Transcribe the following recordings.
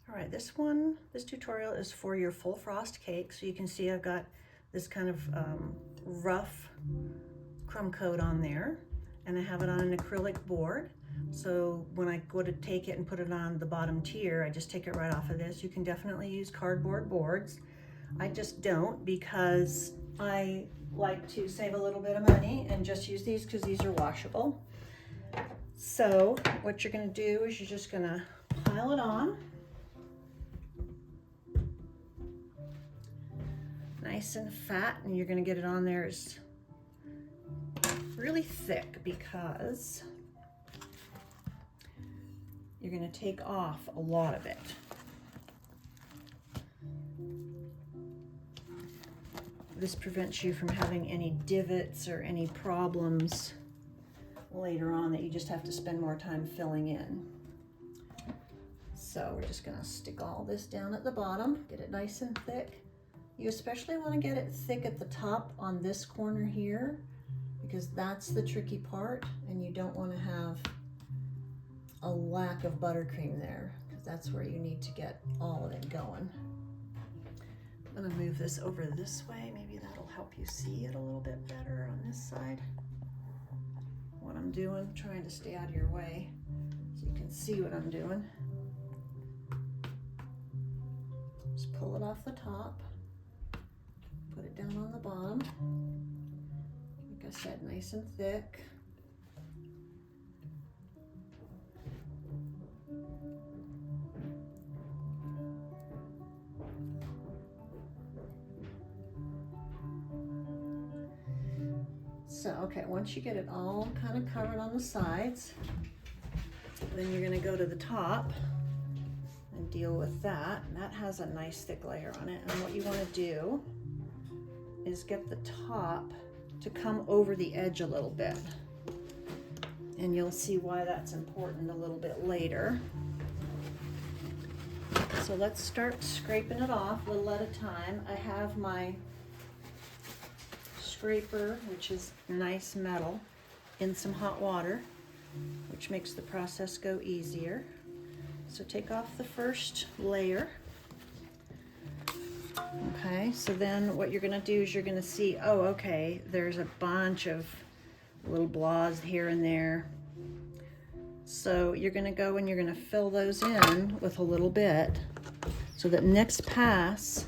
All right, this tutorial is for your full frost cake. So you can see I've got this kind of rough crumb coat on there, and I have it on an acrylic board. So when I go to take it and put it on the bottom tier, I just take it right off of this. You can definitely use cardboard boards. I just don't, because I like to save a little bit of money and just use these because these are washable. So what you're going to do is you're just going to pile it on. Nice and fat, and you're going to get it on there as really thick because you're going to take off a lot of it. This prevents you from having any divots or any problems later on that you just have to spend more time filling in. So we're just going to stick all this down at the bottom, get it nice and thick. You especially want to get it thick at the top on this corner here, because that's the tricky part, and you don't want to have a lack of buttercream there, because that's where you need to get all of it going. I'm going to move this over this way. Maybe that'll help you see it a little bit better on this side. What I'm doing, trying to stay out of your way so you can see what I'm doing. Just pull it off the top. Put it down on the bottom. Like I said, nice and thick. So, okay, once you get it all kind of covered on the sides, then you're going to go to the top and deal with that. And that has a nice thick layer on it. And what you want to do is get the top to come over the edge a little bit. And you'll see why that's important a little bit later. So let's start scraping it off a little at a time. I have my scraper, which is nice metal, in some hot water, which makes the process go easier. So take off the first layer. Okay, so then what you're going to do is you're going to see, oh, okay, there's a bunch of little blobs here and there. So you're going to go and you're going to fill those in with a little bit so that next pass,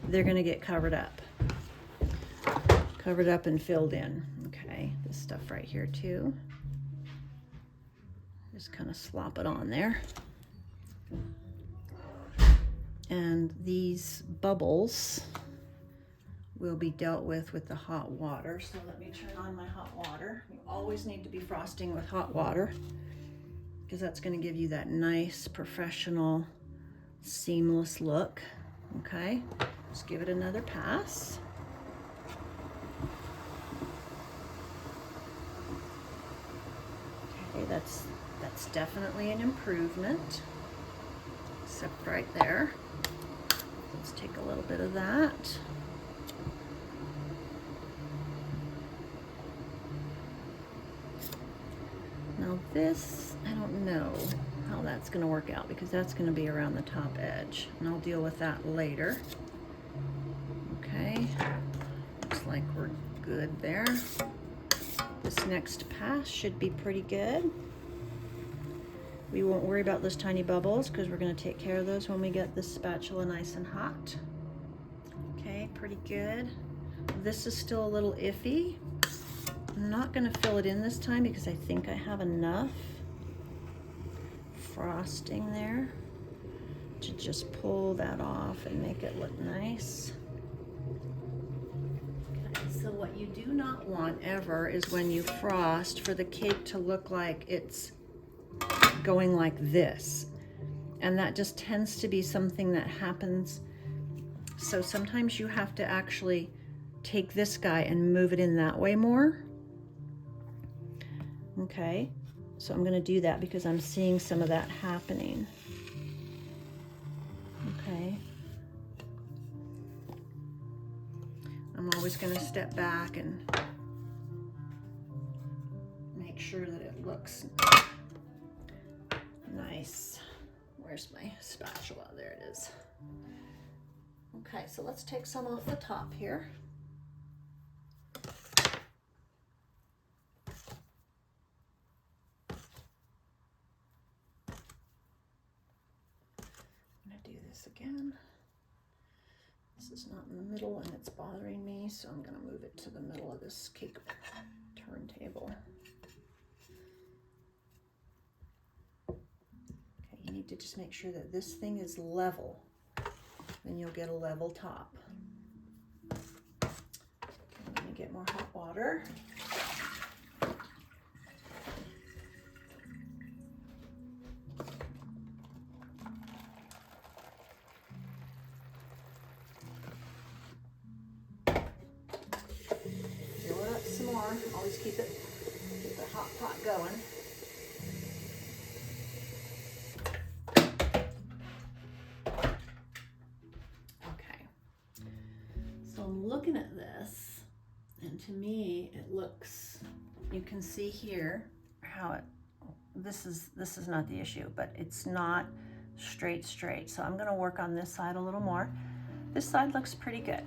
they're going to get covered up and filled in. Okay, this stuff right here too. Just kind of slop it on there. And these bubbles will be dealt with the hot water. So let me turn on my hot water. You always need to be frosting with hot water because that's going to give you that nice, professional, seamless look. Okay, just give it another pass. Okay, that's definitely an improvement, except right there. Let's take a little bit of that. Now this, I don't know how that's going to work out because that's going to be around the top edge, and I'll deal with that later. Okay, looks like we're good there. This next pass should be pretty good. We won't worry about those tiny bubbles because we're going to take care of those when we get this spatula nice and hot. Okay, pretty good. This is still a little iffy. I'm not going to fill it in this time because I think I have enough frosting there to just pull that off and make it look nice. Okay, so what you do not want ever is when you frost for the cake to look like it's going like this, and that just tends to be something that happens. So sometimes you have to actually take this guy and move it in that way more. Okay, so I'm going to do that because I'm seeing some of that happening. Okay, I'm always going to step back and make sure that it looks nice where's my spatula? There it is. Okay, so let's take some off the top here. I'm gonna do this again. This is not in the middle and it's bothering me, so I'm gonna move it to the middle of this cake turntable. Okay, you need to just make sure that this thing is level. Then you'll get a level top. Okay, I'm gonna get more hot water. Fill it up some more. Always keep the hot pot going. I'm looking at this, and to me it looks, you can see here how this is not the issue, but it's not straight. So I'm going to work on this side a little more. This side looks pretty good.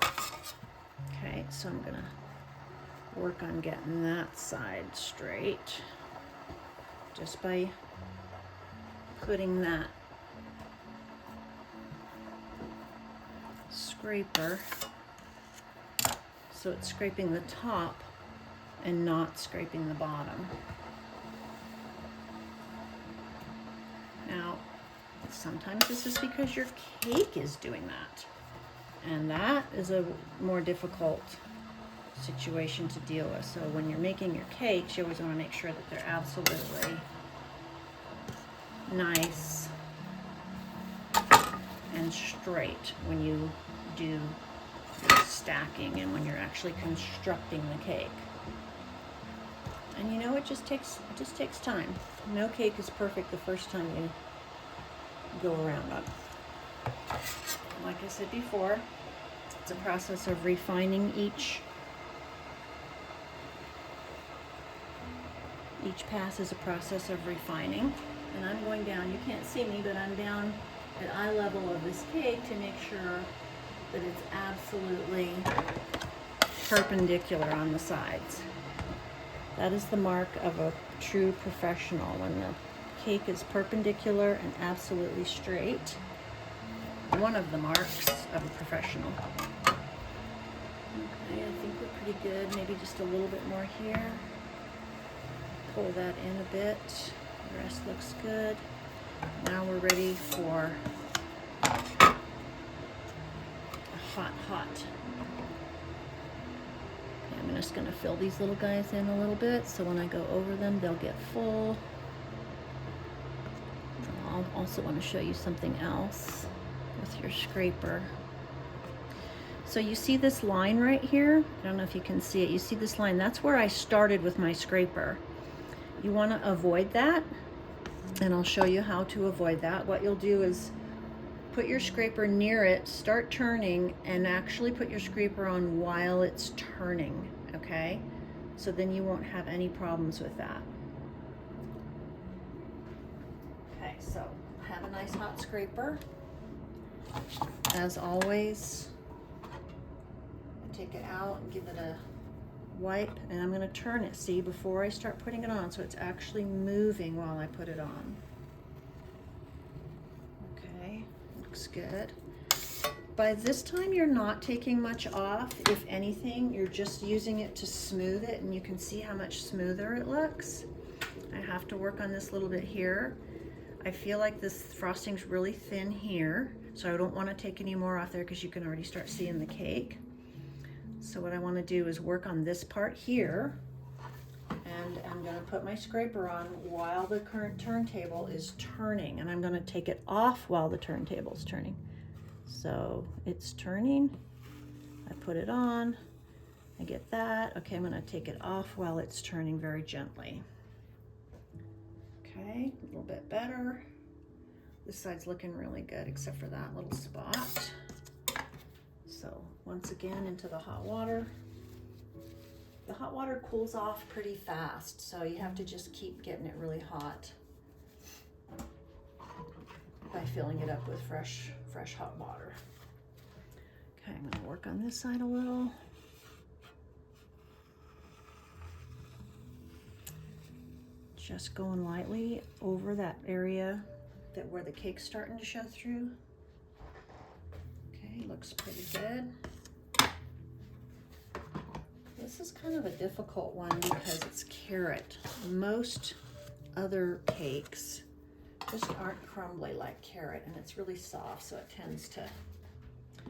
Okay, so I'm going to work on getting that side straight just by putting that scraper so it's scraping the top and not scraping the bottom. Now, sometimes this is because your cake is doing that, and that is a more difficult situation to deal with. So when you're making your cakes, you always want to make sure that they're absolutely nice and straight when you do stacking and when you're actually constructing the cake. And you know, it just takes time. No cake is perfect the first time you go around on it. Like I said before, it's a process of refining each pass is a process of refining. And I'm going down, you can't see me, but I'm down at eye level of this cake to make sure that it's absolutely perpendicular on the sides. That is the mark of a true professional, when the cake is perpendicular and absolutely straight. One of the marks of a professional. Okay, I think we're pretty good. Maybe just a little bit more here. Pull that in a bit. The rest looks good. Now we're ready for a hot. I'm just going to fill these little guys in a little bit so when I go over them they'll get full. I'll also want to show you something else with your scraper. So you see this line right here? I don't know if you can see it. You see this line? That's where I started with my scraper. You want to avoid that, and I'll show you how to avoid that. What you'll do is put your scraper near it, start turning, and actually put your scraper on while it's turning, okay? So then you won't have any problems with that. Okay, so have a nice hot scraper. As always, I take it out and give it a wipe, and I'm going to turn it, see, before I start putting it on, so it's actually moving while I put it on. Okay, looks good. By this time you're not taking much off. If anything, you're just using it to smooth it, and you can see how much smoother it looks. I have to work on this a little bit here. I feel like this frosting's really thin here, so I don't want to take any more off there because you can already start seeing the cake. So what I want to do is work on this part here, and I'm going to put my scraper on while the current turntable is turning, and I'm going to take it off while the turntable is turning. So it's turning, I put it on, I get that. Okay, I'm going to take it off while it's turning very gently. Okay, a little bit better. This side's looking really good except for that little spot. So once again into the hot water. The hot water cools off pretty fast, so you have to just keep getting it really hot. by filling it up with fresh hot water. Okay, I'm gonna work on this side a little. Just going lightly over that area where the cake's starting to show through. Okay, looks pretty good. This is kind of a difficult one because it's carrot. Most other cakes just aren't crumbly like carrot, and it's really soft, so it tends to...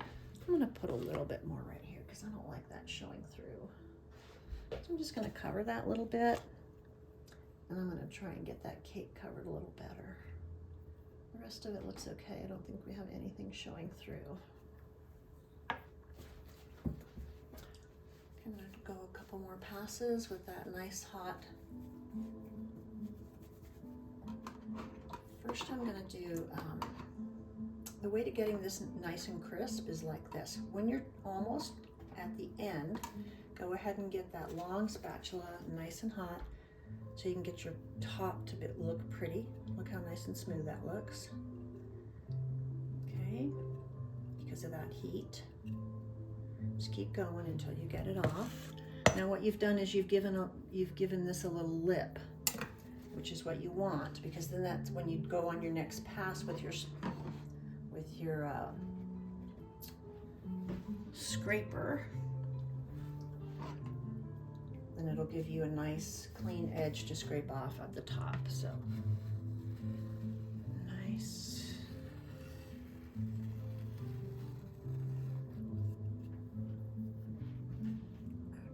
I'm gonna put a little bit more right here because I don't like that showing through. So I'm just gonna cover that a little bit, and I'm gonna try and get that cake covered a little better. The rest of it looks okay. I don't think we have anything showing through. I'm gonna go a couple more passes with that nice hot. First I'm gonna do, the way to getting this nice and crisp is like this. When you're almost at the end, go ahead and get that long spatula nice and hot so you can get your top to look pretty. Look how nice and smooth that looks. Okay, because of that heat. Just keep going until you get it off. Now what you've done is you've given this a little lip, which is what you want, because then that's when you go on your next pass with your scraper, then it'll give you a nice clean edge to scrape off at the top. So nice.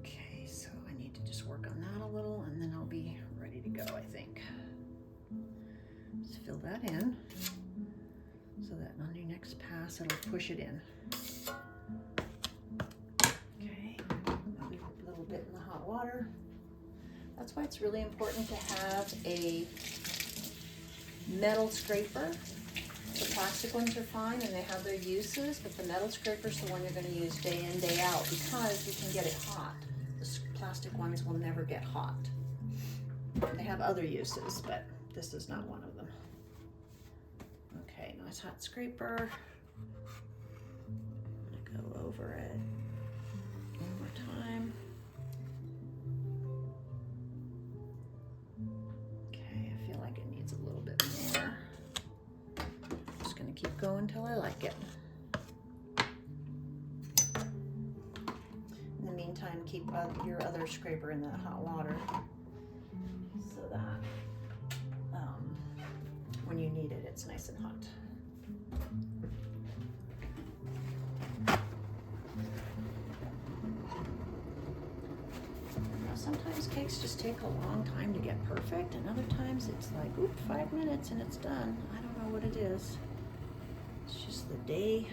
Okay, so I need to just work on that a little, and then I'll be ready to go, I think. Just fill that in so that on your next pass it'll push it in. Okay, a little bit in the hot water. That's why it's really important to have a metal scraper. The plastic ones are fine and they have their uses, but the metal scraper is the one you're going to use day in, day out, because you can get it hot. The plastic ones will never get hot. They have other uses, but this is not one of them. Okay, nice hot scraper. I'm gonna go over it one more time. Okay, I feel like it needs a little bit more. I'm just gonna keep going until I like it. In the meantime, keep your other scraper in that hot water so that when you need it, it's nice and hot. Now, sometimes cakes just take a long time to get perfect, and other times it's like, oop, 5 minutes and it's done. I don't know what it is. It's just the day,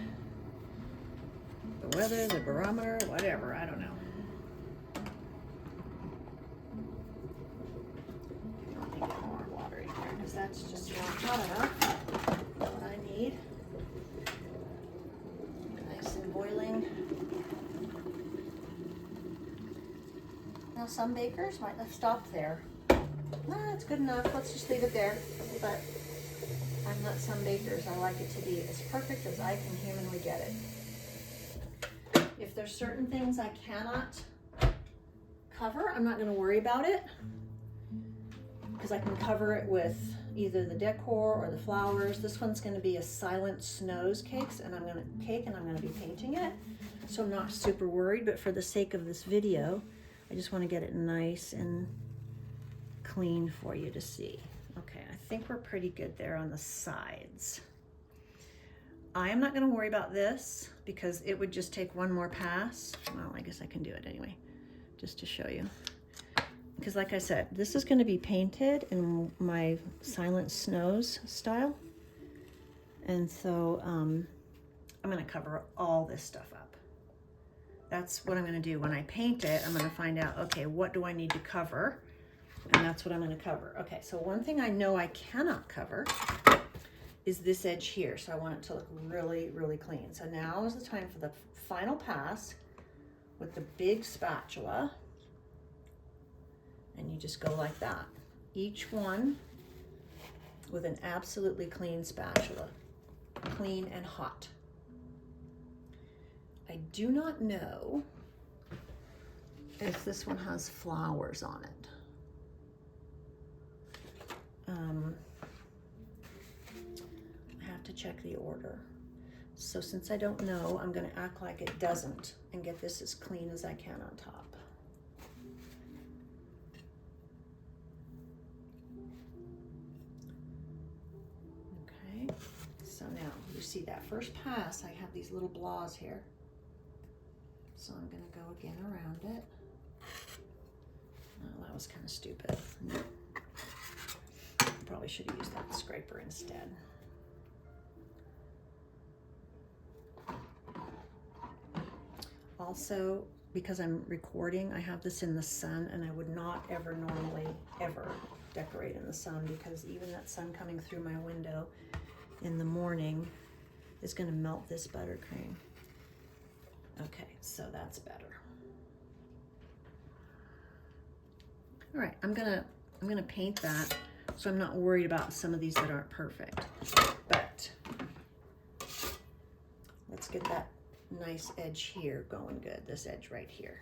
the weather, the barometer, whatever, I don't know. That's just not hot enough. What I need. Nice and boiling. Now some bakers might have stopped there. Nah, it's good enough. Let's just leave it there. But I'm not some bakers. I like it to be as perfect as I can humanly get it. If there's certain things I cannot cover, I'm not going to worry about it, because I can cover it with either the decor or the flowers. This one's going to be a Silent Snows cake, and I'm going to be painting it, so I'm not super worried. But for the sake of this video, I just want to get it nice and clean for you to see. Okay, I think we're pretty good there on the sides. I am not going to worry about this because it would just take one more pass. Well, I guess I can do it anyway, just to show you. Because like I said, this is going to be painted in my Silent Snows style. And so I'm going to cover all this stuff up. That's what I'm going to do. When I paint it, I'm going to find out, okay, what do I need to cover? And that's what I'm going to cover. Okay, so one thing I know I cannot cover is this edge here. So I want it to look really, really clean. So now is the time for the final pass with the big spatula. And you just go like that. Each one with an absolutely clean spatula. clean and hot. I do not know if this one has flowers on it. I have to check the order. So since I don't know, I'm going to act like it doesn't and get this as clean as I can on top. Okay, so now you see that first pass, I have these little blahs here. So I'm going to go again around it. Oh, that was kind of stupid. Probably should have used that scraper instead. Also, because I'm recording, I have this in the sun, and I would not ever normally ever decorate in the sun, because even that sun coming through my window in the morning is going to melt this buttercream. Okay, so that's better. All right, I'm gonna paint that, so I'm not worried about some of these that aren't perfect. But let's get that nice edge here going good, this edge right here.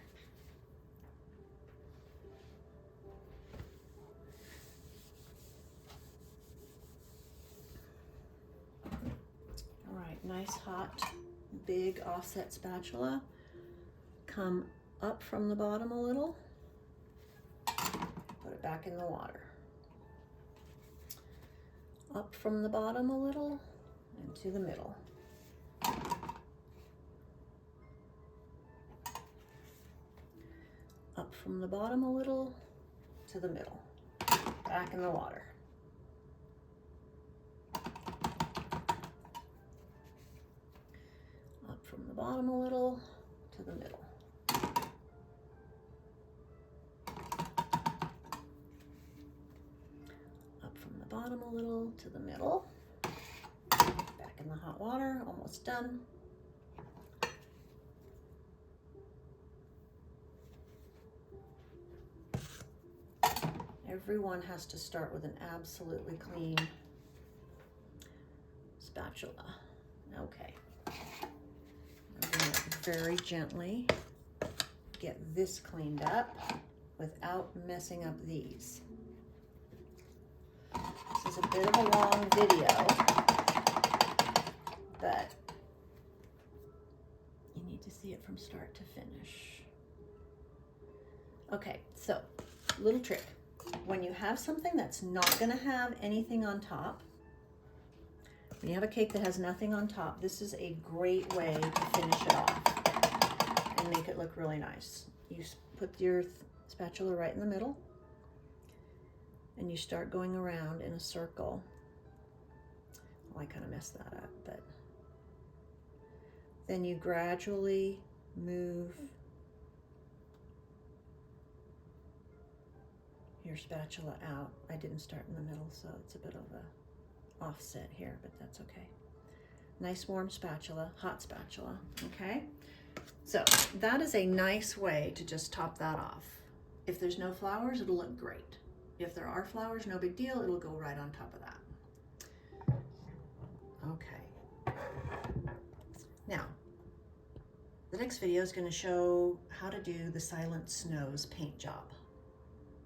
All right, nice hot big offset spatula. Come up from the bottom a little, put it back in the water. Up from the bottom a little and to the middle. Up from the bottom a little to the middle. Back in the water. Up from the bottom a little to the middle. Up from the bottom a little to the middle. Back in the hot water, almost done. Everyone has to start with an absolutely clean spatula. Okay. I'm going to very gently get this cleaned up without messing up these. This is a bit of a long video, but you need to see it from start to finish. Okay, so little trick. When you have something that's not going to have anything on top, when you have a cake that has nothing on top, this is a great way to finish it off and make it look really nice. You put your spatula right in the middle and you start going around in a circle. Oh, I kind of messed that up, but then you gradually move your spatula out. I didn't start in the middle, so it's a bit of a offset here, but that's okay. Nice warm spatula, hot spatula, okay? So that is a nice way to just top that off. If there's no flowers, it'll look great. If there are flowers, no big deal, it'll go right on top of that. Okay. Now, the next video is going to show how to do the Silent Snows paint job.